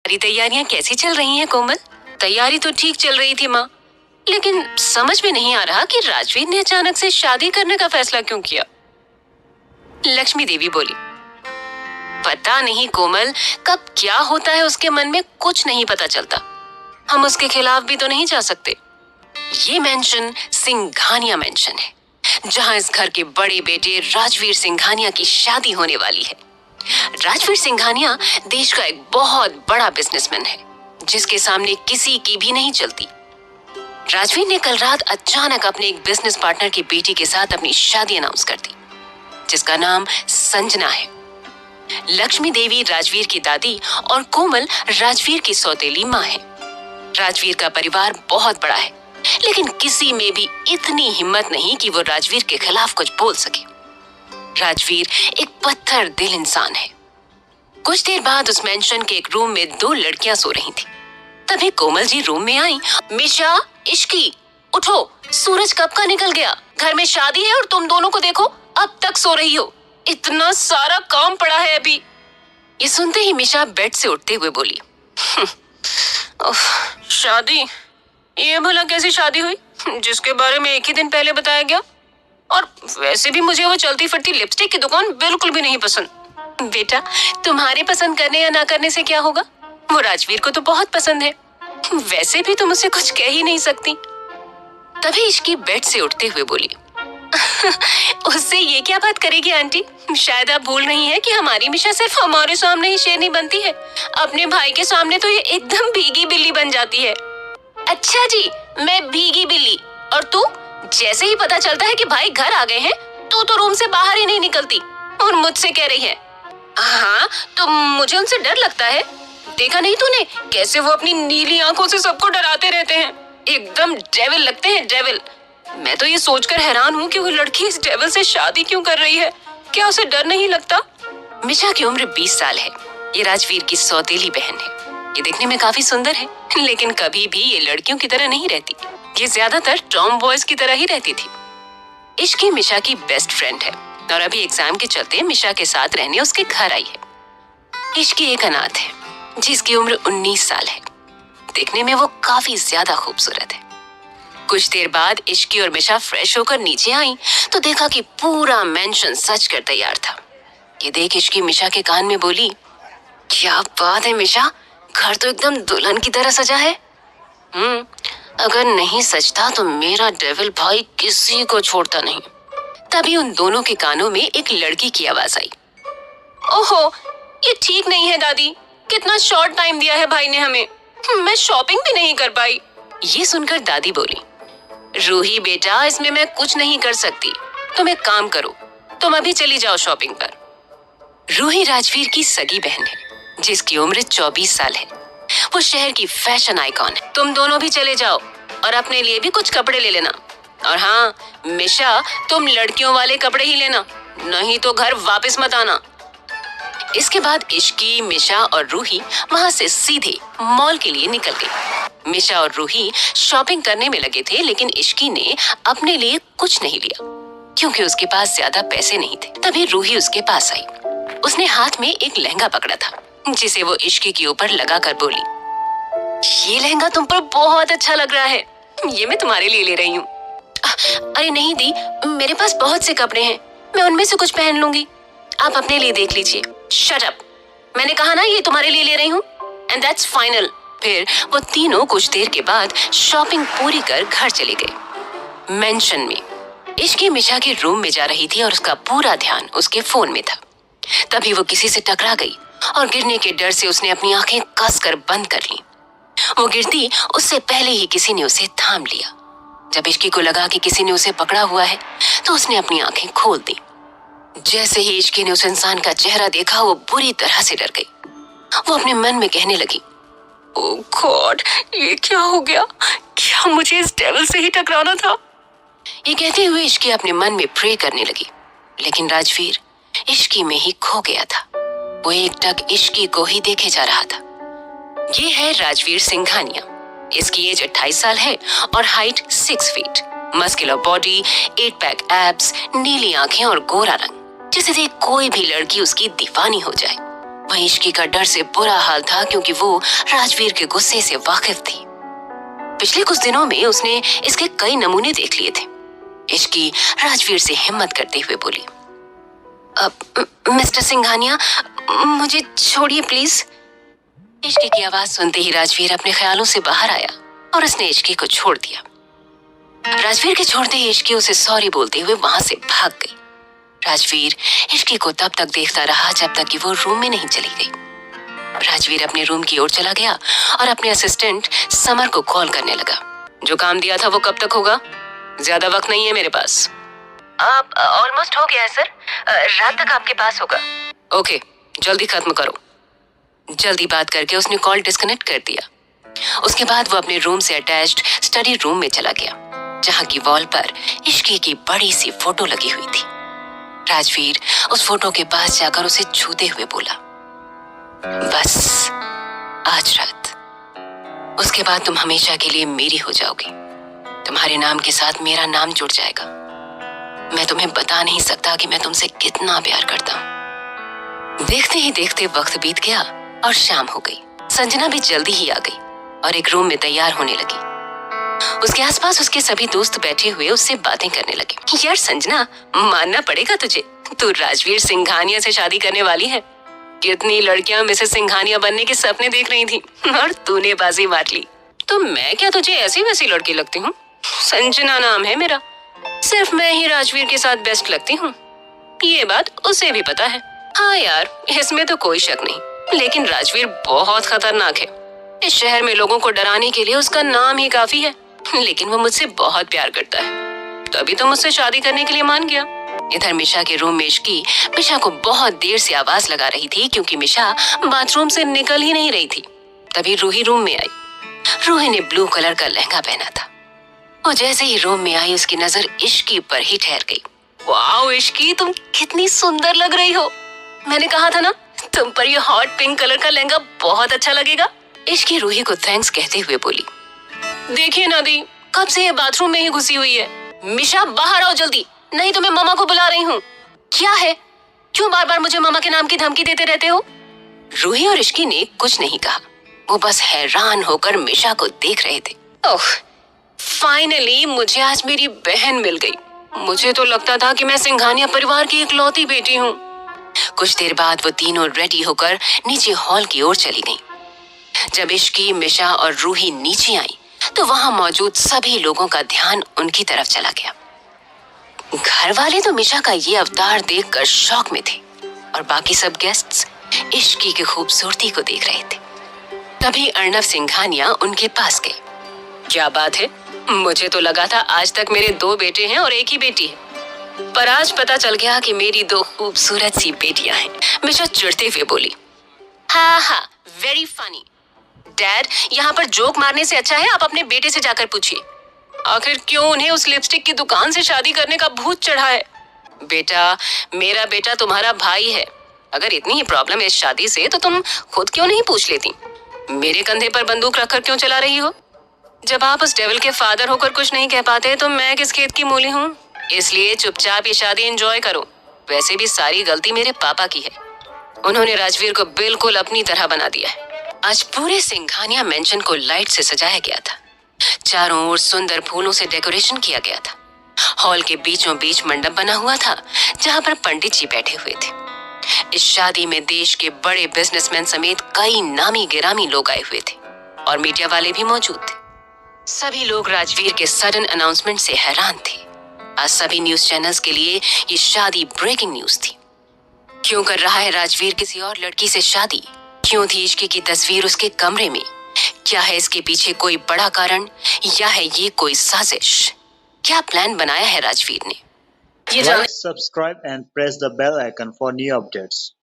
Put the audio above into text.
तुम्हारी तैयारियां कैसी चल रही हैं कोमल? तैयारी तो ठीक चल रही थी माँ, लेकिन समझ में नहीं आ रहा कि राजवीर ने अचानक से शादी करने का फैसला क्यों किया। लक्ष्मी देवी बोली, पता नहीं कोमल, कब क्या होता है उसके मन में कुछ नहीं पता चलता। हम उसके खिलाफ भी तो नहीं जा सकते। ये मेंशन सिंघानिया मेंशन है, जहां इस घर के बड़े बेटे राजवीर सिंघानिया की शादी होने वाली है। राजवीर सिंघानिया देश का एक बहुत बड़ा बिजनेसमैन है, जिसके सामने किसी की भी नहीं चलती। राजवीर ने कल रात अचानक अपने एक बिजनेस पार्टनर की बेटी के साथ अपनी शादी अनाउंस कर दी, जिसका नाम संजना है। लक्ष्मी देवी राजवीर की दादी और कोमल राजवीर की सौतेली माँ है। राजवीर का परिवार बहुत बड़ा है, लेकिन किसी में भी इतनी हिम्मत नहीं कि वो राजवीर के खिलाफ कुछ बोल सके। राजवीर एक पत्थर दिल इंसान है। कुछ देर बाद उस मेंशन के एक रूम में दो लड़कियां सो रही थी। तभी कोमल जी रूम में आई। मिशा, इश्की, उठो, सूरज कब का निकल गया, घर में शादी है और तुम दोनों को देखो अब तक सो रही हो, इतना सारा काम पड़ा है अभी। ये सुनते ही मिशा बेड से उठते हुए बोली, शादी? ये भला कैसी शादी हुई जिसके बारे में एक ही दिन पहले बताया गया? और वैसे भी मुझे वो चलती फिरती लिपस्टिक की दुकान बिल्कुल भी नहीं पसंद। बेटा, तुम्हारे पसंद करने या ना करने से क्या होगा, वो राजवीर को तो बहुत पसंद है। वैसे भी तुम उसे कुछ कह ही नहीं सकती। तभी इश्की बेड से उठते हुए बोली, उससे ये क्या बात करेगी आंटी? शायद आप भूल रही हैं कि हमारी मिशा सिर्फ हमारे सामने ही शेरनी बनती है, अपने भाई के सामने तो ये एकदम भीगी बिल्ली बन जाती है। अच्छा जी, मैं भीगी बिल्ली, और तू? जैसे ही पता चलता है कि भाई घर आ गए हैं, तू तो रूम से बाहर ही नहीं निकलती और मुझसे कह रही है। हाँ, तो मुझे उनसे डर लगता है। देखा नहीं तूने कैसे वो अपनी नीली आंखों से सबको डराते रहते हैं, एकदम डेविल लगते हैं, डेविल। मैं तो ये सोचकर हैरान हूँ कि वो लड़की इस डेविल से शादी क्यों कर रही है, क्या उसे डर नहीं लगता? मिशा की उम्र 20 साल है। ये राजवीर की सौतेली बहन है। ये देखने में काफी सुंदर है, लेकिन कभी भी ये लड़कियों की तरह नहीं रहती। ये ज्यादातर टॉम बॉयज की तरह ही रहती थी। इश्की मिशा की बेस्ट फ्रेंड है और अभी एग्जाम के चलते मिशा के साथ रहने उसके घर आई है। इश्की एक अनाथ है, जिसकी उम्र 19 साल है। देखने में वो काफी ज्यादा खूबसूरत है। कुछ देर बाद इश्की और मिशा फ्रेश होकर नीचे आई तो देखा कि पूरा मेंशन सज कर तैयार था। ये देख इश्की मिशा के कान में बोली, क्या बात है मिशा, घर तो एकदम दुल्हन की तरह सजा है। अगर नहीं सजता तो मेरा डेविल भाई किसी को छोड़ता नहीं। तभी उन दोनों के कानों में एक लड़की की आवाज आई, ओहो, ये ठीक नहीं है दादी, कितना शॉर्ट टाइम दिया है भाई ने हमें, मैं शॉपिंग भी नहीं कर पाई। ये सुनकर दादी बोली, रूही बेटा, इसमें मैं कुछ नहीं कर सकती, तुम एक काम करो, तुम अभी चली जाओ शॉपिंग पर। रूही राजवीर की सगी बहन है, जिसकी उम्र 24 साल है। वो शहर की फैशन आइकॉन है। तुम दोनों भी चले जाओ और अपने लिए भी कुछ कपड़े ले लेना। और हाँ मिशा, तुम लड़कियों वाले कपड़े ही लेना, नहीं तो घर वापस मत आना। इसके बाद इश्की, मिशा और रूही वहां से सीधे मॉल के लिए निकल गई। मिशा और रूही शॉपिंग करने में लगे थे, लेकिन इश्की ने अपने लिए कुछ नहीं लिया क्योंकि उसके पास ज्यादा पैसे नहीं थे। तभी रूही उसके पास आई। उसने हाथ में एक लहंगा पकड़ा था, जिसे वो इश्की के ऊपर लगाकर बोली, ये लहंगा तुम पर बहुत अच्छा लग रहा है, ये मैं तुम्हारे लिए ले रही हूँ। अरे नहीं दी, मेरे पास बहुत से कपड़े हैं, मैं उनमें से कुछ पहन लूंगी, आप अपने लिए देख लीजिए। शट अप, मैंने कहा ना ये तुम्हारे लिए ले रही हूँ, एंड दैट्स फाइनल। फिर वो तीनों कुछ देर के बाद शॉपिंग पूरी कर घर चले गए। मेंशन में इश्की मिशा के रूम में जा रही थी और उसका पूरा ध्यान उसके फोन में था। तभी वो किसी से टकरा गई और गिरने के डर से उसने अपनी आंखें कसकर बंद कर लीं। वो गिरती उससे पहले ही किसी ने उसे थाम लिया। जब इश्की को लगा कि किसी ने उसे पकड़ा हुआ है तो उसने अपनी आंखें खोल दी। जैसे ही इश्की ने उस इंसान का चेहरा देखा, वो बुरी तरह से डर गई। वो अपने मन में कहने लगी, ओह गॉड, ये क्या हो गया, क्या मुझे इस डेविल से ही टकराना था? ये कहते हुए इश्की अपने मन में प्रे करने लगी, लेकिन राजवीर इश्की में ही खो गया था। वो एकटक इश्की को ही देखे जा रहा था। ये है राजवीर सिंघानिया। इसकी एज 28 साल है और height 6 feet, muscular body, 8 pack abs, नीली आंखें और गोरा रंग, जिसे देख कोई भी लड़की उसकी दीवानी हो जाए। वहीं इश्की का डर से बुरा हाल था क्योंकि वो राजवीर के गुस्से से वाकिफ थी। पिछले कुछ दिनों में उसने इसके कई नमूने देख लिए थे। इश्की राजवीर से हिम्मत करते हुए बोली, मिस्टर सिंघानिया, मुझे छोड़िए प्लीज। इश्की की आवाज सुनते ही राजवीर अपने ख्यालों से बाहर आया और उसने इश्की को छोड़ दिया। राजवीर के छोड़ते ही इश्की उसे सॉरी बोलते हुए वहां से भाग गई। राजवीर इश्की को तब तक देखता रहा जब तक कि वो रूम में नहीं चली गई। राजवीर अपने रूम की ओर चला गया और अपने असिस्टेंट समर को कॉल करने लगा। जो काम दिया था वो कब तक होगा? ज्यादा वक्त नहीं है मेरे पास। आप ऑलमोस्ट हो गया है सर, रात तक आपके पास होगा। ओके, जल्दी खत्म करो। जल्दी बात करके उसने कॉल डिस्कनेक्ट कर दिया। उसके बाद वो अपने रूम से अटैच्ड स्टडी रूम में चला गया, जहां की वॉल पर इश्की की बड़ी सी फोटो लगी हुई थी। राजवीर उस फोटो के पास जाकर उसे छूते हुए बोला, बस आज रात, उसके बाद तुम हमेशा के लिए मेरी हो जाओगी। तुम्हारे नाम के साथ मेरा नाम जुड़ जाएगा। मैं तुम्हें बता नहीं सकता कि मैं तुमसे कितना प्यार करता हूँ। देखते ही देखते वक्त बीत गया और शाम हो गई। संजना भी जल्दी ही आ गई और एक रूम में तैयार होने लगी। उसके आसपास उसके सभी दोस्त बैठे हुए उससे बातें करने लगे। यार संजना, मानना पड़ेगा तुझे, तू राजवीर सिंघानिया से शादी करने वाली है। कितनी लड़कियां मिसेस सिंघानिया बनने के सपने देख रही थी और तूने बाजी मार ली। तो मैं क्या तुझे ऐसी वैसी लड़की लगती हूँ? संजना नाम है मेरा। सिर्फ मैं ही राजवीर के साथ बेस्ट लगती हूँ, ये बात उसे भी पता है। हाँ यार, इसमें तो कोई शक नहीं, लेकिन राजवीर बहुत खतरनाक है। इस शहर में लोगों को डराने के लिए उसका नाम ही काफी है। लेकिन वो मुझसे बहुत प्यार करता है, तभी तो मुझसे शादी करने के लिए मान गया। इधर मिशा के रूम में इश्की मिशा को बहुत देर से आवाज लगा रही थी क्योंकि मिशा बाथरूम से निकल ही नहीं रही थी। तभी रूही रूम में आई। रूही ने ब्लू कलर का लहंगा पहना था। वो जैसे ही रूम में आई उसकी नजर इश्की पर ही ठहर गई। वाओ इश्की, तुम कितनी सुंदर लग रही हो। मैंने कहा था ना, तुम पर ये हॉट पिंक कलर का लहंगा बहुत अच्छा लगेगा। इश्की रूही को थैंक्स कहते हुए बोली, देखिए नादी, कब से ये बाथरूम में ही घुसी हुई है। मिशा बाहर आओ जल्दी, नहीं तो मैं मामा को बुला रही हूँ। क्या है, क्यों बार बार मुझे मामा के नाम की धमकी देते रहते हो? रूही और इश्की ने कुछ नहीं कहा, वो बस हैरान होकर मिशा को देख रहे थे। ओह, फाइनली मुझे आज मेरी बहन मिल गई। मुझे तो लगता था कि मैं सिंघानिया परिवार की इकलौती बेटी हूँ। कुछ देर बाद वो तीनों रेडी होकर नीचे हॉल की ओर चली गईं। जब इश्की, मिशा और रूही नीचे आई तो वहां मौजूद सभी लोगों का ध्यान उनकी तरफ चला गया। घर वाले तो मिशा का ये अवतार देखकर शॉक में थे और बाकी सब गेस्ट्स इश्की की खूबसूरती को देख रहे थे। तभी अर्नव सिंघानिया उनके पास गए। क्या बात है, मुझे तो लगा था आज तक मेरे 2 बेटे हैं और एक ही बेटी है, पर आज पता चल गया कि मेरी 2 खूबसूरत सी बेटियां हैं। मिशा चिढ़ते हुए बोली, हाँ हाँ, वेरी फनी। डैड, यहाँ पर जोक मारने से अच्छा है आप अपने बेटे से जाकर पूछिए, आखिर क्यों उन्हें उस लिपस्टिक की दुकान से शादी करने का भूत चढ़ा है। बेटा, मेरा बेटा तुम्हारा भाई है। अगर इतनी ही प्रॉब्लम है इस शादी से तो तुम खुद क्यों नहीं पूछ लेती? मेरे कंधे पर बंदूक रखकर क्यों चला रही हो? जब आप उस डेविल के फादर होकर कुछ नहीं कह पाते तो मैं किस खेत की मूली हूँ? इसलिए चुपचाप ये शादी एंजॉय करो। वैसे भी सारी गलती मेरे पापा की है, उन्होंने राजवीर को बिल्कुल अपनी तरह बना दिया है। आज पूरे सिंघानिया मेंशन को लाइट से सजाया गया था। चारों ओर सुंदर फूलों से डेकोरेशन किया गया था। हॉल के बीचों बीच मंडप बना हुआ था जहां पर पंडित जी बैठे हुए थे। इस शादी में देश के बड़े बिजनेसमैन समेत कई नामी गिरामी लोग आए हुए थे और मीडिया वाले भी मौजूद थे। सभी लोग राजवीर के सडन अनाउंसमेंट से हैरान थे। आज सभी न्यूज चैनल्स के लिए ये शादी ब्रेकिंग न्यूज थी। क्यों कर रहा है राजवीर किसी और लड़की से शादी? क्यों थी इश्की की तस्वीर उसके कमरे में? क्या है इसके पीछे कोई बड़ा कारण या है ये कोई साजिश? क्या प्लान बनाया है राजवीर ने? Like, subscribe and press the bell icon for new updates.